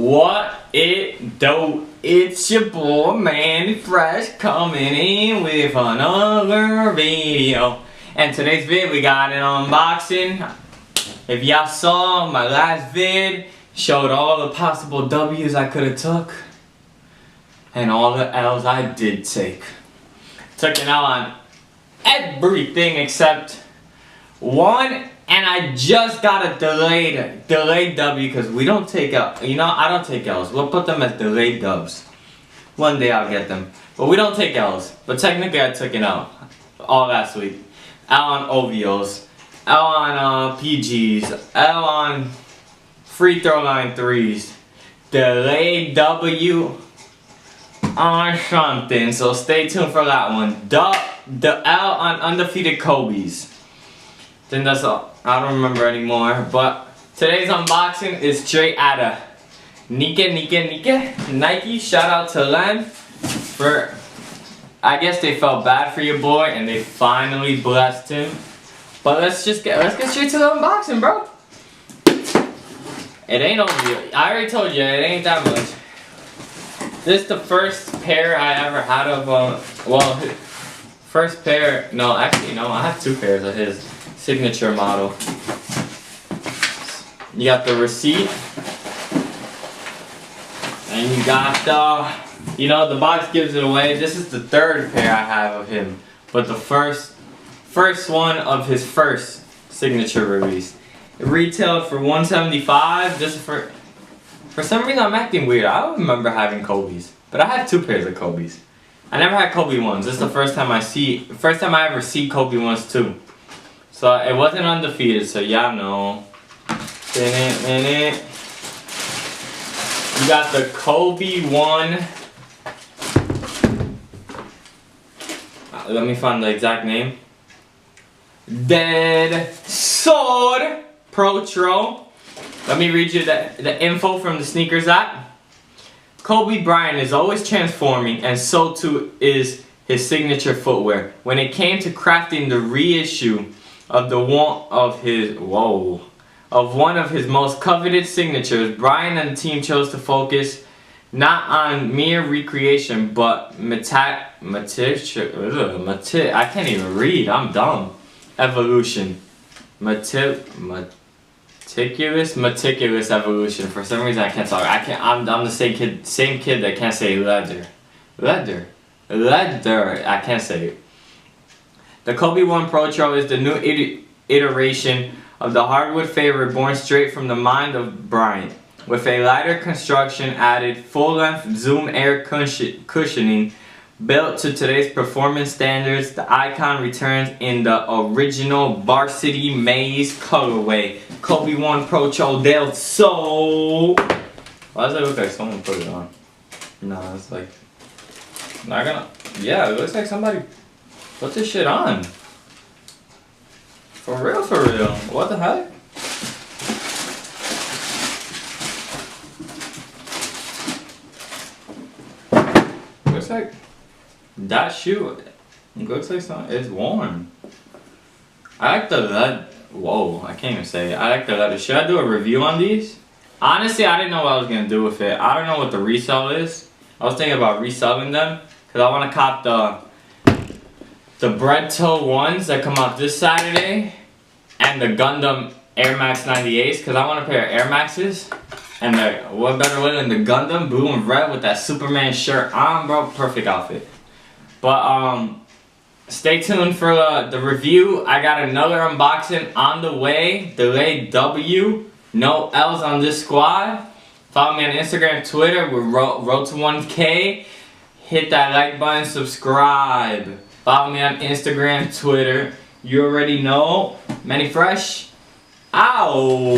What it do? It's your boy Manny Fresh coming in with another video. And today's vid we got an unboxing. If y'all saw my last vid, showed all the possible W's I could have took and all the L's I did take. Took an L on everything except one. And I just got a delayed W because we don't take L. You know, I don't take L's. We'll put them as delayed dubs. One day I'll get them. But we don't take L's. But technically I took an L all last week. L on OVOs. L on PGs. L on free throw line threes. Delayed W on something. So stay tuned for that one. The L on undefeated Kobe's. Then that's all. I don't remember anymore, but today's unboxing is straight out of Nike. Shout out to Len for, I guess they felt bad for your boy and they finally blessed him. But let's get straight to the unboxing, bro. It ain't over yet. I already told you it ain't that much. This is the first pair I ever had of well, first pair. No, actually no. I have two pairs of his signature model. You got the receipt, and you got the, you know, the box gives it away. This is the third pair I have of him, but the first one of his first signature release. It retailed for $175. Just for some reason I'm acting weird. I don't remember having Kobe's, but I had two pairs of Kobe's. I never had Kobe ones. This is the first time I ever see Kobe ones too. So it wasn't undefeated, so y'all know. You got the Kobe one. Let me find the exact name. Dead Sword Pro. Let me read you the info from the sneakers app. Kobe Bryant is always transforming, and so too is his signature footwear. When it came to crafting the reissue of one of his most coveted signatures, Bryant and the team chose to focus not on mere recreation, but I can't even read. I'm dumb. Evolution. Meticulous evolution. For some reason I can't talk. I'm the same kid that can't say leather. I can't say it. The Kobe 1 Pro is the new iteration of the hardwood favorite born straight from the mind of Bryant. With a lighter construction added full-length Zoom Air cushioning built to today's performance standards, the icon returns in the original Varsity Maze colorway. Kobe 1 Pro Del Sol. Why does it look like someone put it on? No, it's like not gonna. Yeah, it looks like somebody put this shit on. For real. What the heck? Looks like that shoe. It looks like it's worn. I like the leather. Whoa, I can't even say it. I like the leather. Should I do a review on these? Honestly, I didn't know what I was gonna do with it. I don't know what the resale is. I was thinking about reselling them because I want to cop the bread toe ones that come out this Saturday and the Gundam Air Max 98s because I want a pair of Air Maxes. And what better way than the Gundam blue and red with that Superman shirt on, bro. Perfect outfit. But stay tuned for the review. I got another unboxing on the way. Delayed W. No L's on this squad. Follow me on Instagram, Twitter. We're road to 1K. Hit that like button, subscribe. Follow me on Instagram, Twitter. You already know. Manny Fresh. Ow!